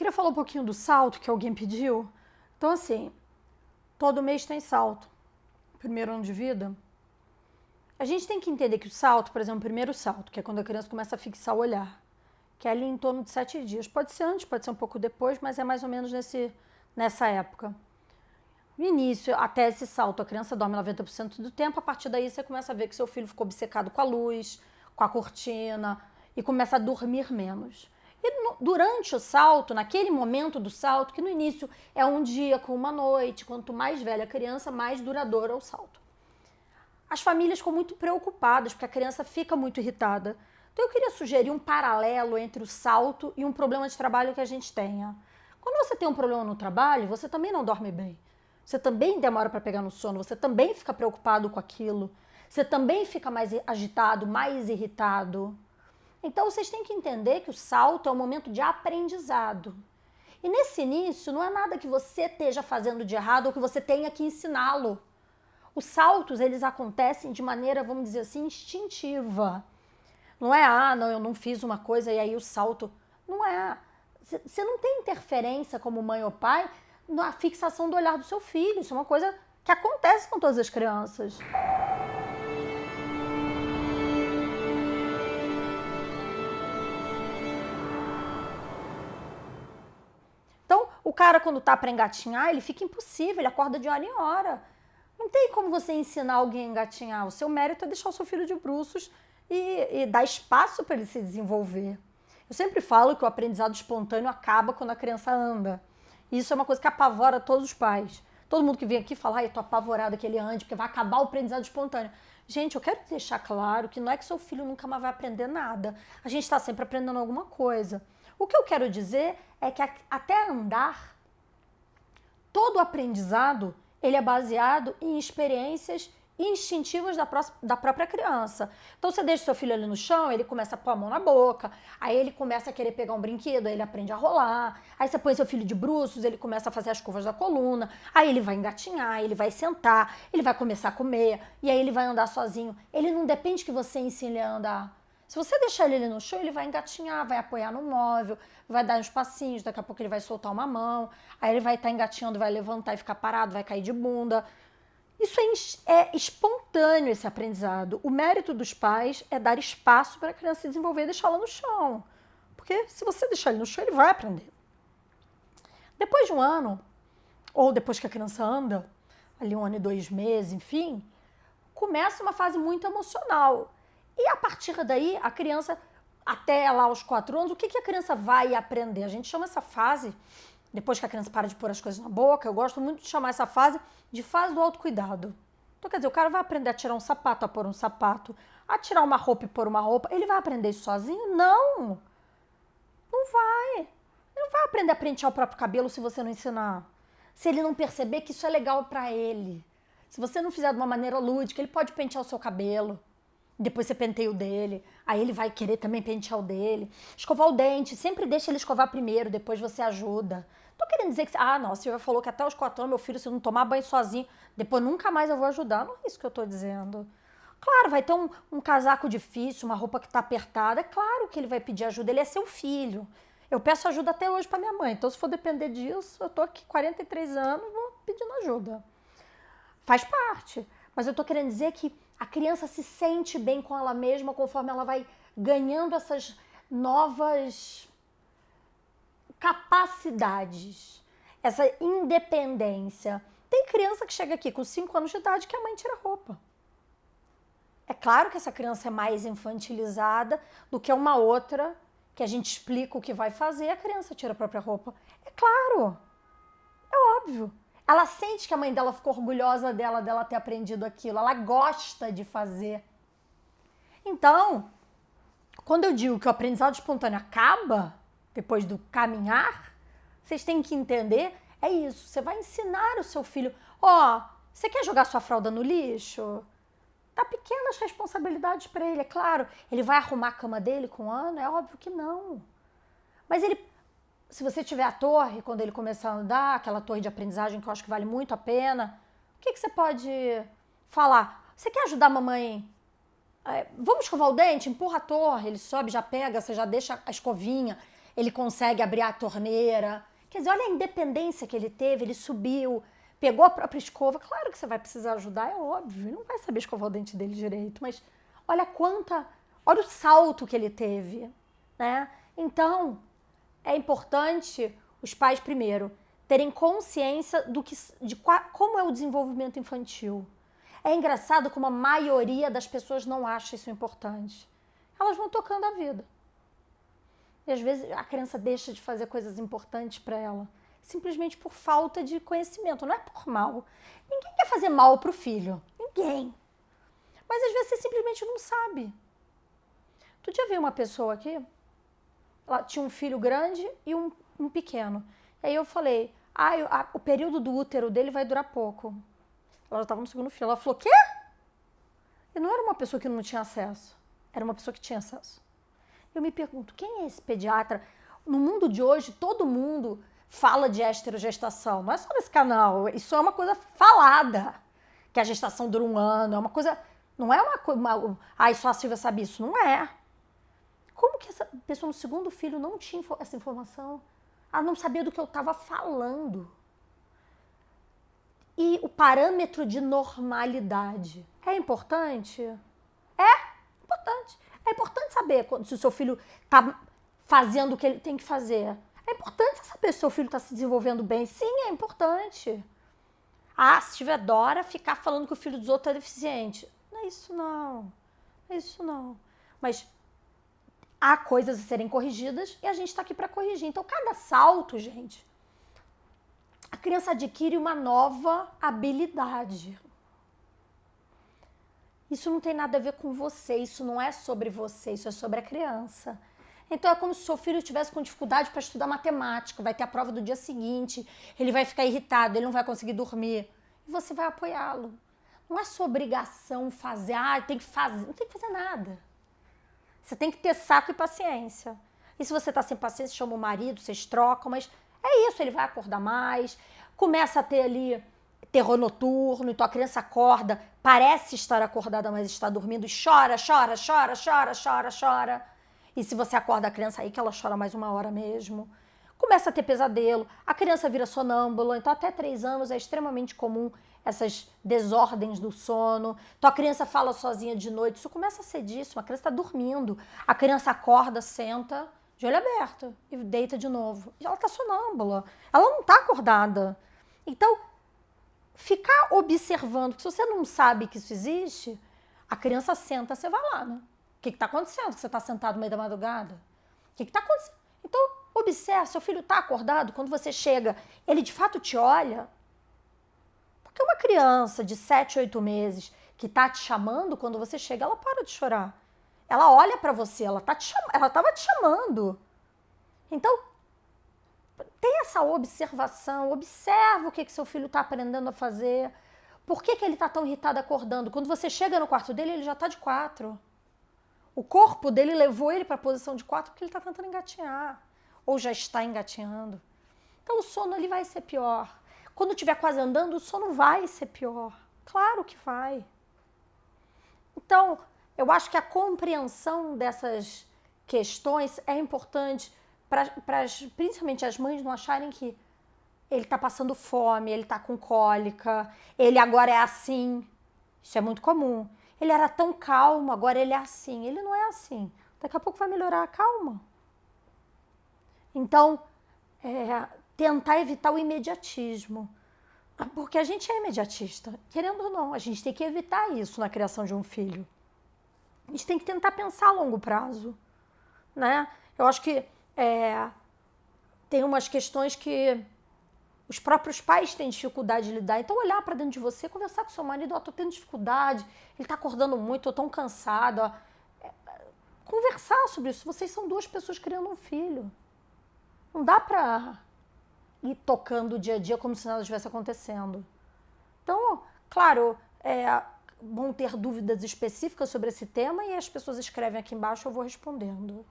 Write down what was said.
Queria falar um pouquinho do salto que alguém pediu. Então, assim, todo mês tem salto. Primeiro ano de vida. A gente tem que entender que o salto, por exemplo, o primeiro salto, que é quando a criança começa a fixar o olhar, que é ali em torno de 7 dias. Pode ser antes, pode ser um pouco depois, mas é mais ou menos nessa época. No início, até esse salto, a criança dorme 90% do tempo, a partir daí você começa a ver que seu filho ficou obcecado com a luz, com a cortina e começa a dormir menos. E durante o salto, naquele momento do salto, que no início é um dia com uma noite, quanto mais velha a criança, mais duradouro é o salto. As famílias ficam muito preocupadas porque a criança fica muito irritada. Então eu queria sugerir um paralelo entre o salto e um problema de trabalho que a gente tenha. Quando você tem um problema no trabalho, você também não dorme bem. Você também demora para pegar no sono, você também fica preocupado com aquilo, você também fica mais agitado, mais irritado. Então vocês têm que entender que o salto é um momento de aprendizado. E nesse início não é nada que você esteja fazendo de errado ou que você tenha que ensiná-lo. Os saltos, eles acontecem de maneira, vamos dizer assim, instintiva. Não é, não, eu não fiz uma coisa e aí o salto... Não é. Você não tem interferência como mãe ou pai na fixação do olhar do seu filho. Isso é uma coisa que acontece com todas as crianças. Então, o cara quando tá para engatinhar, ele fica impossível, ele acorda de hora em hora. Não tem como você ensinar alguém a engatinhar. O seu mérito é deixar o seu filho de bruços e dar espaço para ele se desenvolver. Eu sempre falo que o aprendizado espontâneo acaba quando a criança anda. Isso é uma coisa que apavora todos os pais. Todo mundo que vem aqui fala, eu tô apavorado que ele ande, porque vai acabar o aprendizado espontâneo. Gente, eu quero deixar claro que não é que seu filho nunca mais vai aprender nada. A gente está sempre aprendendo alguma coisa. O que eu quero dizer é que até andar, todo o aprendizado, ele é baseado em experiências instintivas da própria criança. Então você deixa seu filho ali no chão, ele começa a pôr a mão na boca, aí ele começa a querer pegar um brinquedo, aí ele aprende a rolar, aí você põe seu filho de bruços, ele começa a fazer as curvas da coluna, aí ele vai engatinhar, ele vai sentar, ele vai começar a comer, e aí ele vai andar sozinho. Ele não depende que você ensine ele a andar. Se você deixar ele ali no chão, ele vai engatinhar, vai apoiar no móvel, vai dar uns passinhos, daqui a pouco ele vai soltar uma mão, aí ele vai estar engatinhando, vai levantar e ficar parado, vai cair de bunda. Isso é espontâneo, esse aprendizado. O mérito dos pais é dar espaço para a criança se desenvolver e deixá-la no chão. Porque se você deixar ele no chão, ele vai aprender. Depois de um ano, ou depois que a criança anda, ali 1 ano e 2 meses, enfim, começa uma fase muito emocional. E a partir daí, a criança, até lá aos 4 anos, o que a criança vai aprender? A gente chama essa fase, depois que a criança para de pôr as coisas na boca, eu gosto muito de chamar essa fase de fase do autocuidado. Então, quer dizer, o cara vai aprender a tirar um sapato, a pôr um sapato, a tirar uma roupa e pôr uma roupa. Ele vai aprender isso sozinho? Não! Não vai. Ele não vai aprender a pentear o próprio cabelo se você não ensinar. Se ele não perceber que isso é legal pra ele. Se você não fizer de uma maneira lúdica, ele pode pentear o seu cabelo. Depois você penteia o dele, aí ele vai querer também pentear o dele. Escovar o dente, sempre deixa ele escovar primeiro, depois você ajuda. Tô querendo dizer que, não, a Silvia falou que até os 4 anos meu filho, se não tomar banho sozinho, depois nunca mais eu vou ajudar. Não é isso que eu tô dizendo. Claro, vai ter um casaco difícil, uma roupa que tá apertada, é claro que ele vai pedir ajuda, ele é seu filho. Eu peço ajuda até hoje pra minha mãe, então se for depender disso, eu tô aqui 43 anos, vou pedindo ajuda. Faz parte. Mas eu tô querendo dizer que a criança se sente bem com ela mesma conforme ela vai ganhando essas novas capacidades, essa independência. Tem criança que chega aqui com 5 anos de idade que a mãe tira a roupa. É claro que essa criança é mais infantilizada do que uma outra que a gente explica o que vai fazer, a criança tira a própria roupa. É claro, é óbvio. Ela sente que a mãe dela ficou orgulhosa dela ter aprendido aquilo. Ela gosta de fazer. Então, quando eu digo que o aprendizado espontâneo acaba depois do caminhar, vocês têm que entender, é isso. Você vai ensinar o seu filho, você quer jogar sua fralda no lixo? Dá pequenas responsabilidades para ele, é claro. Ele vai arrumar a cama dele com 1 ano? É óbvio que não. Mas se você tiver a torre, quando ele começar a andar, aquela torre de aprendizagem que eu acho que vale muito a pena, o que você pode falar? Você quer ajudar a mamãe? Vamos escovar o dente? Empurra a torre, ele sobe, já pega, você já deixa a escovinha, ele consegue abrir a torneira. Quer dizer, olha a independência que ele teve, ele subiu, pegou a própria escova. Claro que você vai precisar ajudar, é óbvio, ele não vai saber escovar o dente dele direito, mas olha olha o salto que ele teve, né? Então, é importante os pais, primeiro, terem consciência como é o desenvolvimento infantil. É engraçado como a maioria das pessoas não acha isso importante. Elas vão tocando a vida. E às vezes a criança deixa de fazer coisas importantes para ela, simplesmente por falta de conhecimento, não é por mal. Ninguém quer fazer mal pro filho, ninguém. Mas às vezes você simplesmente não sabe. Tu já viu uma pessoa aqui? Ela tinha um filho grande e um pequeno. E aí eu falei, o período do útero dele vai durar pouco. Ela já estava no segundo filho. Ela falou, quê? E não era uma pessoa que não tinha acesso, era uma pessoa que tinha acesso. Eu me pergunto, quem é esse pediatra? No mundo de hoje, todo mundo fala de esterogestação. Não é só nesse canal, isso é uma coisa falada. Que a gestação dura 1 ano, é uma coisa... Não é uma coisa... só a Silvia sabe isso. Não é. Como que essa pessoa no segundo filho não tinha essa informação? Ela não sabia do que eu estava falando. E o parâmetro de normalidade é importante? É importante. É importante saber se o seu filho está fazendo o que ele tem que fazer. É importante saber se o seu filho está se desenvolvendo bem. Sim, é importante. Se tiver Dora, ficar falando que o filho dos outros é deficiente. Não é isso não. Não é isso não. Mas há coisas a serem corrigidas e a gente está aqui para corrigir. Então, cada salto, gente, a criança adquire uma nova habilidade. Isso não tem nada a ver com você, isso não é sobre você, isso é sobre a criança. Então é como se o seu filho estivesse com dificuldade para estudar matemática, vai ter a prova do dia seguinte, ele vai ficar irritado, ele não vai conseguir dormir. E você vai apoiá-lo. Não é sua obrigação fazer, tem que fazer, não tem que fazer nada. Você tem que ter saco e paciência. E se você está sem paciência, chama o marido, vocês trocam, mas é isso, ele vai acordar mais, começa a ter ali terror noturno, então a criança acorda, parece estar acordada, mas está dormindo e chora, chora, chora, chora, chora, chora. E se você acorda a criança aí que ela chora mais 1 hora mesmo. Começa a ter pesadelo, a criança vira sonâmbula, então até 3 anos é extremamente comum essas desordens do sono. Então a criança fala sozinha de noite, isso começa a ser disso, a criança está dormindo, a criança acorda, senta, de olho aberto e deita de novo. E ela está sonâmbula, ela não está acordada. Então, ficar observando, que se você não sabe que isso existe, a criança senta, você vai lá, né? O que está acontecendo? Que você está sentado no meio da madrugada? O que está acontecendo? Então, observe, seu filho está acordado, quando você chega, ele de fato te olha. Porque uma criança de 7, 8 meses que está te chamando, quando você chega, ela para de chorar. Ela olha para você, ela estava te chamando. Então, tem essa observação, observa o que seu filho está aprendendo a fazer. Por que ele está tão irritado acordando? Quando você chega no quarto dele, ele já está de 4. O corpo dele levou ele para a posição de 4 porque ele está tentando engatinhar. Ou já está engatinhando. Então o sono ali vai ser pior. Quando estiver quase andando, o sono vai ser pior. Claro que vai. Então, eu acho que a compreensão dessas questões é importante para principalmente as mães não acharem que ele está passando fome, ele está com cólica, ele agora é assim. Isso é muito comum. Ele era tão calmo, agora ele é assim. Ele não é assim. Daqui a pouco vai melhorar, calma. Então, tentar evitar o imediatismo. Porque a gente é imediatista. Querendo ou não, a gente tem que evitar isso na criação de um filho. A gente tem que tentar pensar a longo prazo. Né? Eu acho que tem umas questões que os próprios pais têm dificuldade de lidar. Então, olhar para dentro de você, conversar com seu marido, tô tendo dificuldade, ele tá acordando muito, tô tão cansada. Conversar sobre isso. Vocês são 2 pessoas criando um filho. Não dá para ir tocando o dia a dia como se nada estivesse acontecendo. Então, claro, vão ter dúvidas específicas sobre esse tema e as pessoas escrevem aqui embaixo, eu vou respondendo.